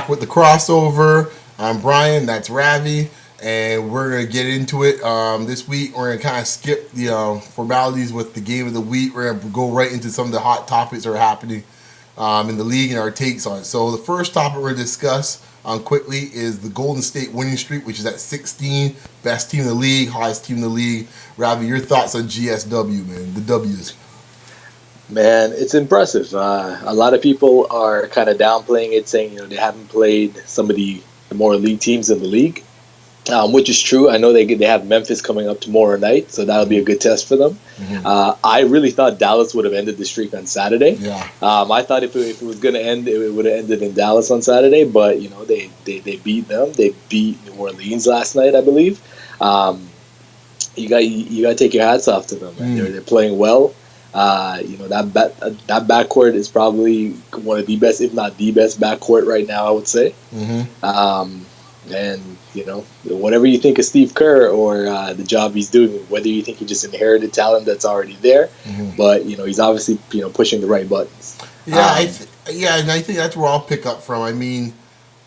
back with the crossover. I'm Brian, that's Ravi, and we're going to get into it. This week, we're going to kind of skip the formalities with the game of the week. We're going to go right into some of the hot topics that are happening in the league and our takes on it. So the first topic we're going to discuss quickly is the Golden State winning streak, which is at 16, best team in the league, highest team in the league. Ravi, your thoughts on GSW, man, the W's? Man, it's impressive. A lot of people are kind of downplaying it, saying they haven't played some of the more elite teams in the league, which is true. I know they have Memphis coming up tomorrow night, so that'll be a good test for them. Mm-hmm. I really thought Dallas would have ended the streak on Saturday. Yeah. I thought if it was going to end, it would have ended in Dallas on Saturday, but they beat them. They beat New Orleans last night, I believe. You got to take your hats off to them. Mm. They're playing well. That backcourt is probably one of the best, if not the best backcourt right now, I would say. Mm-hmm. And whatever you think of Steve Kerr or the job he's doing, whether you think he just inherited talent that's already there, mm-hmm. but he's obviously pushing the right buttons. Yeah, and I think that's where I'll pick up from. I mean,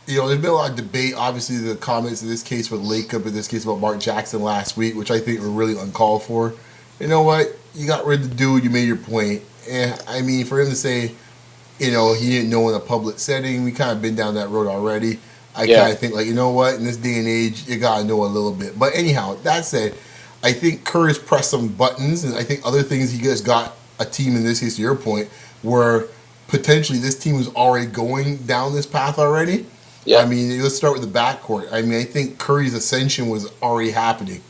there's been a lot of debate. Obviously, the comments in this case with Lacob, in this case about Mark Jackson last week, which I think were really uncalled for. You know what? You got rid of the dude. You made your point. And, I mean, for him to say, he didn't know in a public setting, we kind of been down that road already. I kind of think, you know what? In this day and age, you got to know a little bit. But anyhow, that said, I think Kerr has pressed some buttons, and I think other things he just got a team, in this case, to your point, where potentially this team was already going down this path already. Yeah. I mean, let's start with the backcourt. I mean, I think Curry's ascension was already happening.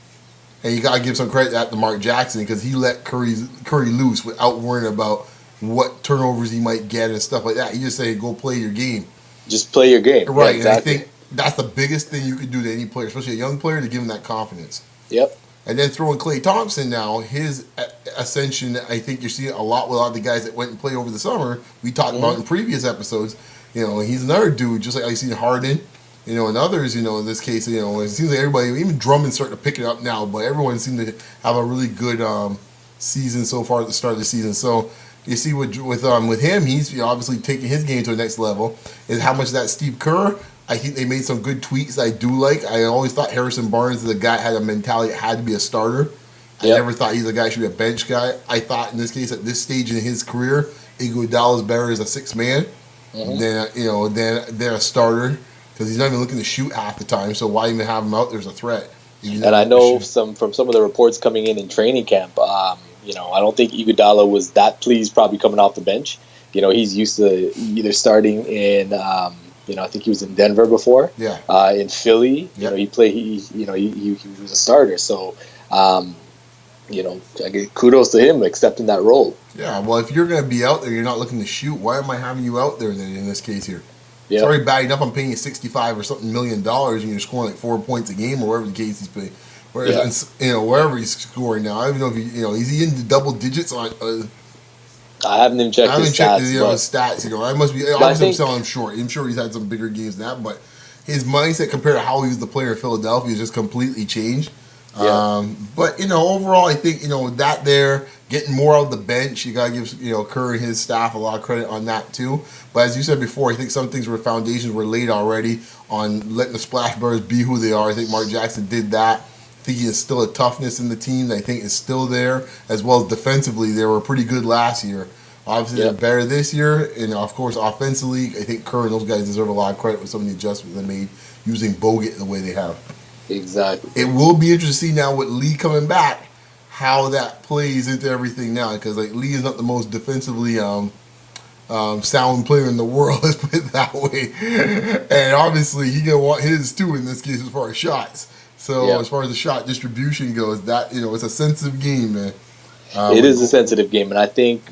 And you got to give some credit to Mark Jackson because he let Curry loose without worrying about what turnovers he might get and stuff like that. He just said, go play your game. Just play your game. Right. Yeah, exactly. And I think that's the biggest thing you could do to any player, especially a young player, to give him that confidence. Yep. And then throwing Klay Thompson now, his ascension, I think you're seeing a lot with a lot of the guys that went and played over the summer. We talked about in previous episodes. He's another dude, just like I seen Harden. And others, in this case, it seems like everybody, even Drummond's starting to pick it up now, but everyone seemed to have a really good season so far at the start of the season. So you see with him, he's obviously taking his game to the next level. Is how much that Steve Kerr, I think they made some good tweaks I do like. I always thought Harrison Barnes, the guy, had a mentality that had to be a starter. I never thought he's a guy should be a bench guy. I thought in this case, at this stage in his career, Iguodala is better as a sixth man than a starter. Because he's not even looking to shoot half the time, so why even have him out there as a threat? And I know from some of the reports coming in training camp, I don't think Iguodala was that pleased probably coming off the bench. He's used to either starting in, I think he was in Denver before. Yeah. In Philly, he played. He was a starter. So, I give kudos to him accepting that role. Yeah. Well, if you're going to be out there, you're not looking to shoot. Why am I having you out there then in this case here? Yep. It's already bad enough I'm paying you $65 or something $million and you're scoring like 4 points a game or whatever the case he's playing. Whereas, wherever he's scoring now, I don't know if is he in the double digits on? I haven't even checked his stats. His stats. I must be. Obviously, I'm selling him short. I'm sure he's had some bigger games than that, but his mindset compared to how he was the player in Philadelphia has just completely changed. Yeah. But overall, I think that there getting more out of the bench, you gotta give Kerr and his staff a lot of credit on that too. But as you said before, I think some things foundations were laid already on letting the Splash Brothers be who they are. I think Mark Jackson did that. I think he has still a toughness in the team that I think is still there, as well as defensively. They were pretty good last year. Obviously, they're better this year, and of course, offensively, I think Kerr and those guys deserve a lot of credit with some of the adjustments they made using Bogut the way they have. Exactly. It will be interesting to see now with Lee coming back, how that plays into everything now, because Lee is not the most defensively sound player in the world, let's put it that way. And obviously, he's gonna want his too in this case as far as shots. So as far as the shot distribution goes, that it's a sensitive game, man. It is a sensitive game, and I think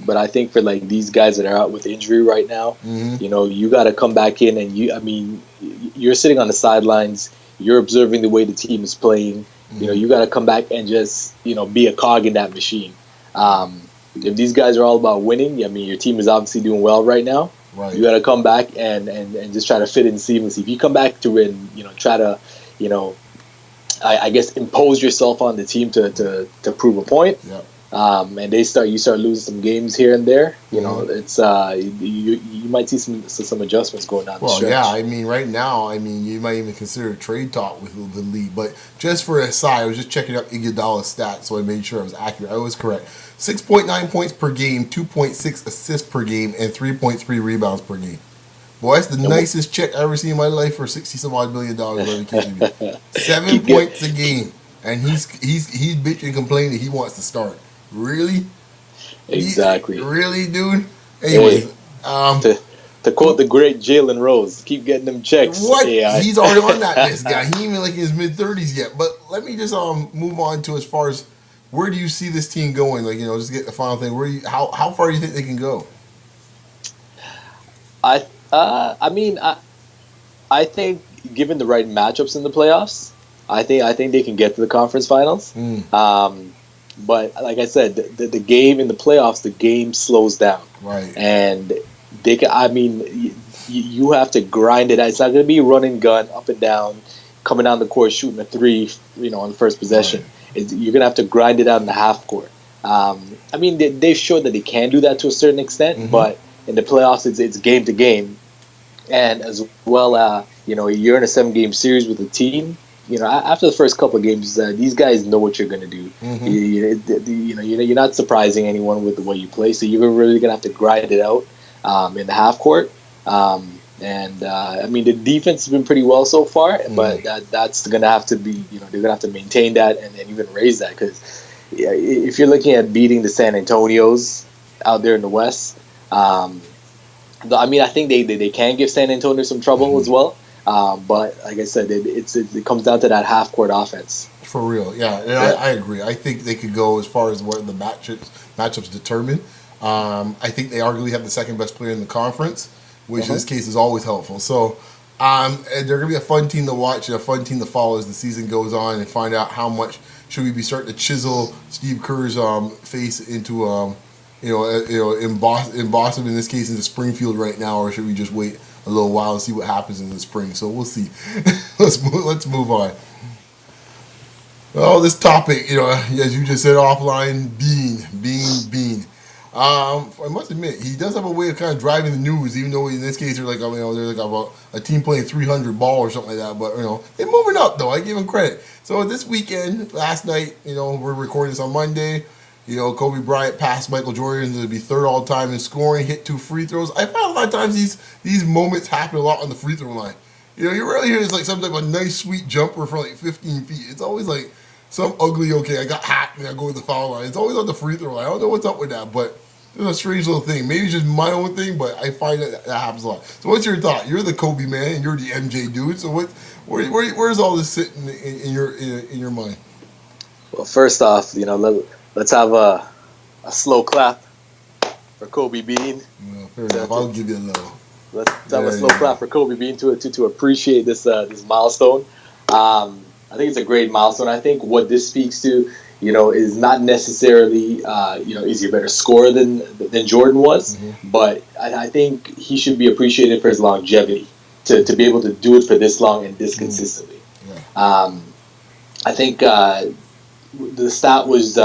for these guys that are out with injury right now, you got to come back in and you're sitting on the sidelines. You're observing the way the team is playing. You got to come back and just, be a cog in that machine. If these guys are all about winning, your team is obviously doing well right now. Right. You got to come back and just try to fit in seamlessly. If you come back to win, try to, I guess impose yourself on the team to prove a point. Yep. and you start losing some games here and there, it's you might see some adjustments going down the Well, stretch. yeah, I mean, right now, I mean, you might even consider a trade talk with the league. But just for a side, I was just checking out Iguodala's stats, so I made sure I was accurate. I was correct. 6.9 points per game, 2.6 assists per game, and 3.3 rebounds per game. Boy, that's the nicest check I ever seen in my life for $60-some-odd million. Seven points a game, and he's bitching and complaining that he wants to start. Really? Exactly. Really, dude? Anyways, to quote the great Jalen Rose, keep getting them checks. What? AI. He's already on that list, guy. He ain't even like in his mid-30s yet. But let me just move on to as far as where do you see this team going? Like, just get the final thing. How far do you think they can go? I think given the right matchups in the playoffs, I think they can get to the conference finals. But like I said, the game in the playoffs, the game slows down. Right. And they can. I mean, you have to grind it out. It's not going to be run and gun, up and down, coming down the court, shooting a three, on the first possession. Right. You're going to have to grind it out in the half court. I mean, they've shown that they can do that to a certain extent, but in the playoffs, it's game to game. And as well, you're in a 7-game series with a team. After the first couple of games, these guys know what you're going to do. You're not surprising anyone with the way you play, so you're really going to have to grind it out in the half court. I mean, the defense has been pretty well so far, but that's going to have to be, they're going to have to maintain that and even raise that, because if you're looking at beating the San Antonios out there in the West, I mean, I think they can give San Antonio some trouble as well. But like I said, it comes down to that half court offense. For real, yeah. I agree. I think they could go as far as what the matchups determine. I think they arguably have the second best player in the conference, which in this case is always helpful. So they're going to be a fun team to watch and a fun team to follow as the season goes on, and find out how much should we be starting to chisel Steve Kerr's face into in Boston in this case into Springfield right now, or should we just wait a little while and see what happens in the spring? So we'll see. Let's move on. Oh, this topic, as you just said offline, Bean. I must admit, he does have a way of kind of driving the news, even though in this case they're like, they're like about a team playing 300 ball or something like that. But they're moving up though. I give him credit. So this weekend, last night, we're recording this on Monday. Kobe Bryant passed Michael Jordan to be third all time in scoring, hit 2 free throws. I find a lot of times these moments happen a lot on the free throw line. You rarely hear it's like some type of nice sweet jumper from like 15 feet. It's always like some ugly, I got hacked and I go to the foul line. It's always on the free throw line. I don't know what's up with that, but it's a strange little thing. Maybe it's just my own thing, but I find that happens a lot. So what's your thought? You're the Kobe man and you're the MJ dude. So where's all this sitting in your mind? Well, first off, let's have a slow clap for Kobe Bean. Fair enough. I'll give you a little. Let's have a slow clap for Kobe Bean to appreciate this milestone. I think it's a great milestone. I think what this speaks to, is not necessarily, is he a better scorer than Jordan was, but I think he should be appreciated for his longevity to be able to do it for this long and this consistently. Yeah. I think the stat was.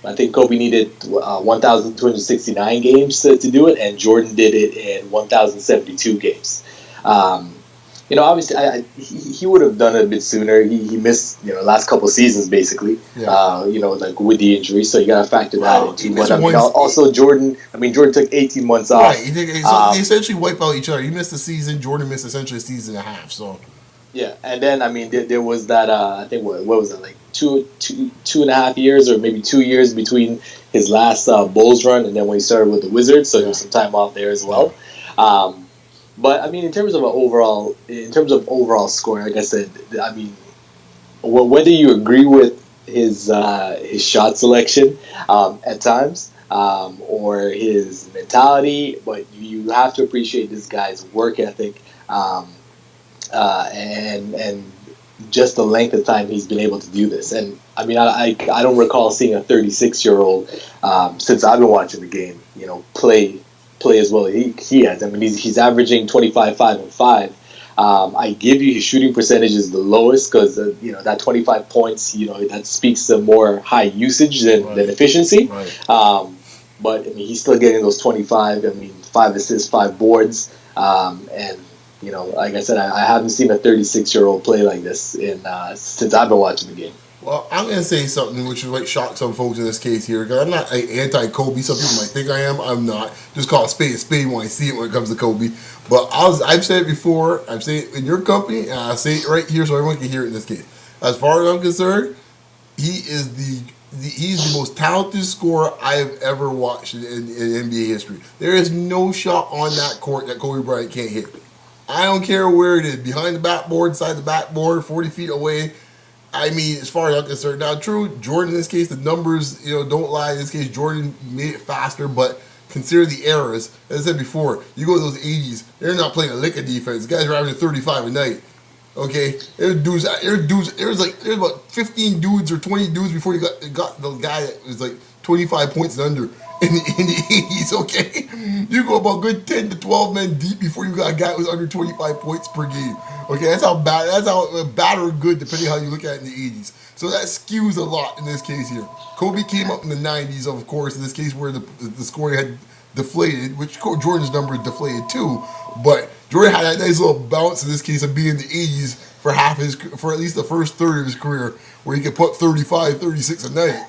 I think Kobe needed 1,269 games to do it, and Jordan did it in 1,072 games. Obviously, he would have done it a bit sooner. He missed, last couple of seasons basically. Yeah. Like with the injury, so you got to factor that into. But also Jordan. Jordan took 18 months off. Right. They essentially wipe out each other. He missed a season. Jordan missed essentially a season and a half. So. Yeah, and then there was that I think what was it, like two and a half years or maybe 2 years between his last Bulls run and then when he started with the Wizards, so there was some time off there as well. But in terms of overall scoring, like I said, whether you agree with his shot selection at times or his mentality, but you have to appreciate this guy's work ethic. And just the length of time he's been able to do this. And I don't recall seeing a 36-year-old since I've been watching the game, play as well as he has. He's averaging 25, 5, and 5. I give you his shooting percentage is the lowest because that 25 points, that speaks to more high usage than efficiency. Right. But I mean, he's still getting those 25. I mean, 5 assists, 5 boards, and like I said, I haven't seen a 36-year-old play like this since I've been watching the game. Well, I'm going to say something which might shock some folks in this case here, because I'm not anti-Kobe. Some people might think I am. I'm not. Just call a spade when I see it when it comes to Kobe. But I've said it before. I've said it in your company, and I say it right here so everyone can hear it in this case. As far as I'm concerned, he's the most talented scorer I have ever watched in NBA history. There is no shot on that court that Kobe Bryant can't hit. I don't care where it is, behind the backboard, inside the backboard, 40 feet away. I mean, as far as I'm concerned, now true, Jordan in this case, the numbers, don't lie. In this case, Jordan made it faster, but consider the eras. As I said before, you go to those 80s, they're not playing a lick of defense. The guys are averaging 35 a night. Okay, there's about 15 dudes or 20 dudes before you got the guy that was like 25 points and under in the 80s. Okay, you go about good 10 to 12 men deep before you got a guy that was under 25 points per game. Okay, that's how bad or good depending how you look at it in the 80s. So that skews a lot in this case here. Kobe came up in the 90s, of course, in this case where the scoring had deflated, which Jordan's number deflated too, but Jordan had that nice little bounce in this case of being in the 80s for at least the first third of his career, where he could put 35, 36 a night.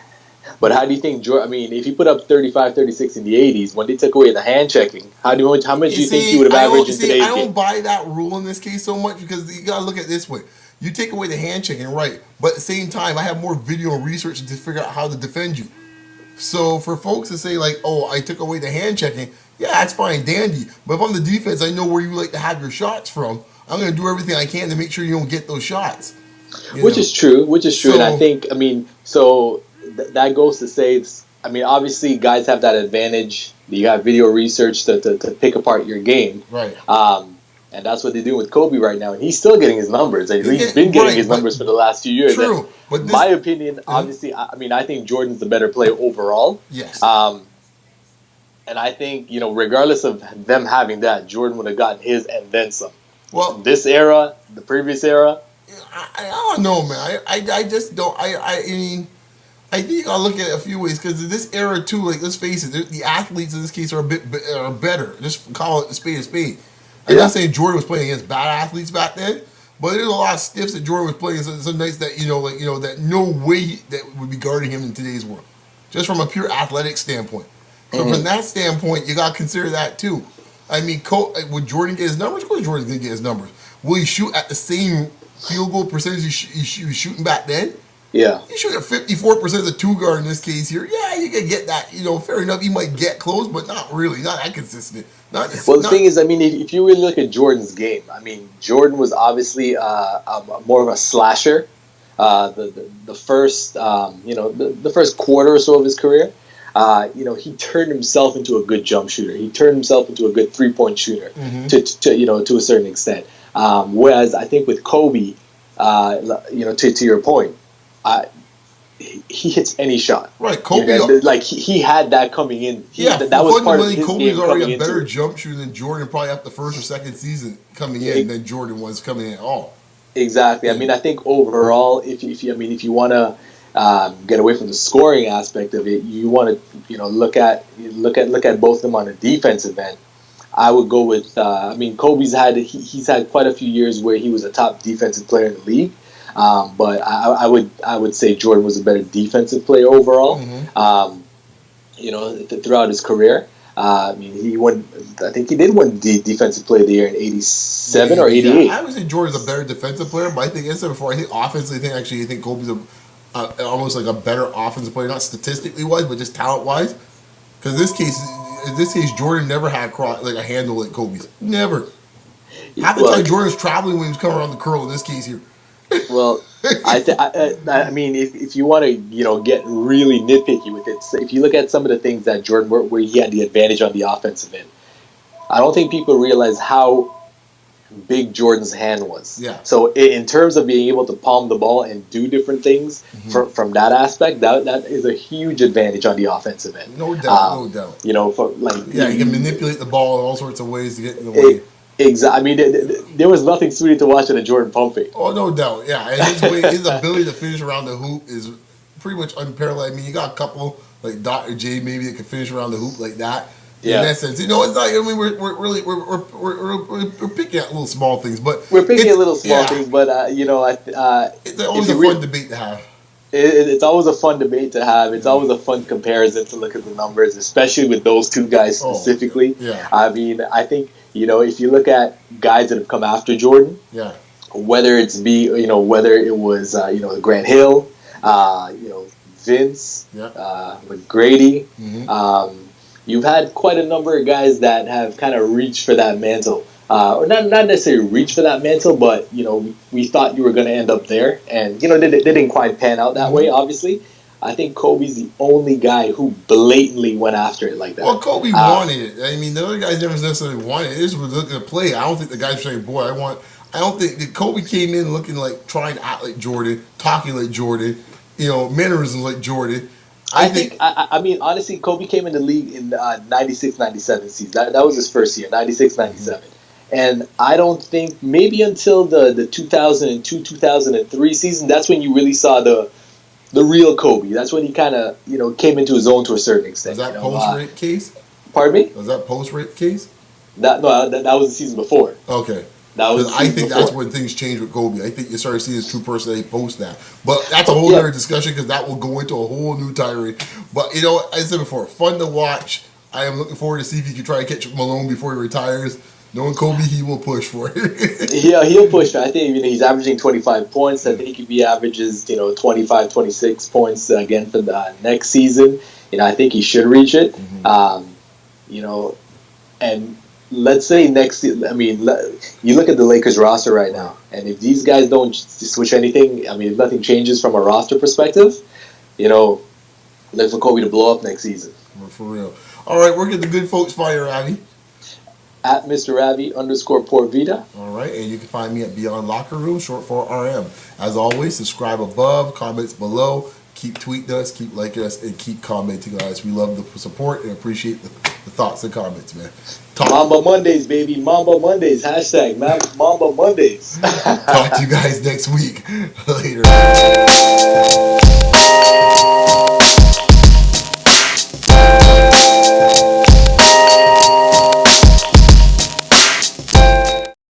But how do you think Jordan? I mean, if he put up 35, 36 in the 80s, when they took away the hand checking, how much do you think he would have averaged in today's game? I don't buy that rule in this case so much, because you got to look at it this way. You take away the hand checking, right, but at the same time, I have more video and research to figure out how to defend you. So for folks to say like, oh, I took away the hand checking, yeah, that's fine, dandy. But if I'm the defense, I know where you like to have your shots from. I'm going to do everything I can to make sure you don't get those shots. Which is true. So, and I think, that goes to say, obviously guys have that advantage. You got video research to pick apart your game. Right. And that's what they're doing with Kobe right now. And he's still getting his numbers. He's been getting his numbers for the last few years. True. But my opinion, obviously, I think Jordan's the better player overall. Yes. And I think, regardless of them having that, Jordan would have gotten his and then some. Well, this era, the previous era. I don't know, man. I just don't. I mean, I think you gotta look at it a few ways, because in this era too, like, let's face it, the athletes in this case are are better. Just call it a spade a spade. I'm not saying Jordan was playing against bad athletes back then, but there's a lot of stiffs that Jordan was playing. Some nights that that no way that would be guarding him in today's world, just from a pure athletic standpoint. So from that standpoint, you gotta consider that too. I mean, would Jordan get his numbers? Of course, Jordan's gonna get his numbers. Will he shoot at the same field goal percentage he was shooting back then? Yeah. You shoot at 54% as a two guard in this case here. Yeah, you can get that. Fair enough. You might get close, but not really. Not that consistent. The thing is, if you really look at Jordan's game, Jordan was obviously more of a slasher. The first quarter or so of his career, he turned himself into a good jump shooter. He turned himself into a good 3-point shooter to a certain extent. Whereas I think with Kobe, to your point, he hits any shot. Right, Kobe. He had that coming in. That was part of his Kobe's already a better jump shooter than Jordan, probably after the first or second season coming in than Jordan was coming in at all. Exactly. I think overall, if you want to get away from the scoring aspect of it, you want to look at both of them on a defensive end. I would go with Kobe's he's had quite a few years where he was a top defensive player in the league. But I would say Jordan was a better defensive player overall. Throughout his career. He won. I think he did win the defensive player of the year in '87 or '88. I would say Jordan's a better defensive player, but I think, as I said before, I think offensively, I think Kobe's almost like a better offensive player, not statistically wise, but just talent wise. Because in this case, Jordan never had a handle like Kobe's. Never. Half the time Jordan's traveling when he was coming around the curl. In this case here. Well, if you want to, get really nitpicky with it, if you look at some of the things that Jordan, where he had the advantage on the offensive end, I don't think people realize how big Jordan's hand was. Yeah. So in terms of being able to palm the ball and do different things from that aspect, that is a huge advantage on the offensive end. No doubt. He he can manipulate the ball in all sorts of ways to get in the way. Exactly. I mean, there was nothing sweeter to watch than a Jordan pumping. Oh, no doubt. Yeah, and his ability to finish around the hoop is pretty much unparalleled. I mean, you got a couple like Dr. J maybe that can finish around the hoop like that. In Yeah. that sense, it's not. I mean, we're really we're picking at little small things, but We're picking at little small yeah, things, but it's if always a you fun debate to have. it's always a fun debate to have. It's always a fun comparison to look at the numbers, especially with those two guys Oh, specifically. yeah, I mean, I think if you look at guys that have come after Jordan, yeah, whether it was Grant Hill, Vince, yeah. McGrady. Mm-hmm. You've had quite a number of guys that have kind of reached for that mantle. Or not necessarily reach for that mantle, but we thought you were going to end up there, and they didn't quite pan out that way. Obviously, I think Kobe's the only guy who blatantly went after it like that. Well, Kobe wanted it. I mean, the other guys never necessarily wanted it. This was looking to play. I don't think the guys were saying, "Boy, I want." I don't think that Kobe came in looking like trying to act like Jordan, talking like Jordan, mannerisms like Jordan. I mean, honestly, Kobe came in the league in 96-97 season. That was his first year, 96-97. And I don't think maybe until the 2002-2003 season, that's when you really saw the real Kobe. That's when he kind of came into his own to a certain extent. Was that post-rape case? Pardon me? Was that post-rape case? That was the season before. Okay. That was I think before. that's when things changed with Kobe. I think you started seeing his true personality post that. But that's a whole other discussion because that will go into a whole new tirade. But, as I said before, fun to watch. I am looking forward to see if he can try to catch Malone before he retires. Knowing Kobe, he will push for it. Yeah, he'll push. I think he's averaging 25 points. I think if he averages 25, 26 points again for the next season, I think he should reach it. Mm-hmm. And let's say next. I mean, you look at the Lakers roster right now, and if these guys don't switch anything, I mean, if nothing changes from a roster perspective, look for Kobe to blow up next season. For real. All right, where can the good folks find you, Ravi? At Mr. Ravi_Porvita. All right, and you can find me at Beyond Locker Room, short for RM. As always, subscribe above, comments below. Keep tweeting us, keep liking us, and keep commenting on us. We love the support and appreciate the thoughts and comments, man. Mamba Mondays, baby. Mamba Mondays. Hashtag Mamba Mondays. Talk to you guys next week. Later.